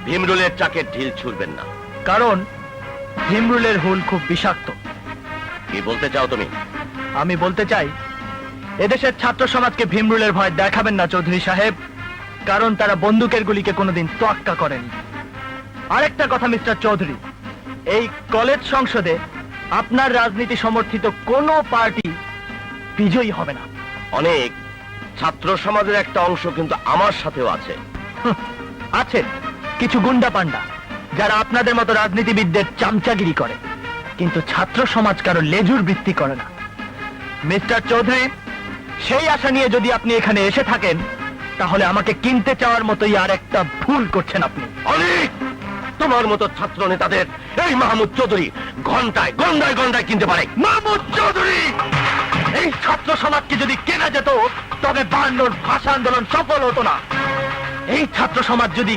ভীমরুলের চাকে ঢিল ছুড়বেন না। কারণ ভীমরুলের হুল খুব বিষাক্ত। কি বলতে চাও তুমি? আমি বলতে চাই, এদেশের ছাত্র সমাজকে ভীমরুলের ভয় দেখাবেন না চৌধুরী সাহেব, কারণ তারা বন্দুকের গুলিকে কোনোদিন তোয়াক্কা করেনি। আরেকটা কথা মিস্টার চৌধুরী, এই কলেজ সংসদে আপনার রাজনীতি সমর্থিত কোনো পার্টি বিজয়ী হবে না। অনেক ছাত্র সমাজের একটা অংশ কিন্তু আমার সাথেও আছে। আছে কিছু গুন্ডা পান্ডা, যারা আপনাদের মতো রাজনীতিবিদদের চামচাগিরি করে, কিন্তু ছাত্র সমাজ কারো লেজুর বৃত্তি করে না। মিস্টার চৌধুরী, সেই আশা নিয়ে যদি আপনি এখানে এসে থাকেন, তাহলে আমাকে কিনতে চাওয়ার মতোই আর একটা ভুল করছেন আপনি। অনেক তোমার মতো ছাত্র নেতাদের এই মাহমুদ চৌধুরী ঘন্টায় ঘন্টায় ঘন্টায় কিনতে পারে। মাহমুদ চৌধুরী, এই ছাত্র সমাজকে যদি কেনা যেত, তবে 52 ভাষা আন্দোলন সফল হতো না। এই ছাত্র সমাজ যদি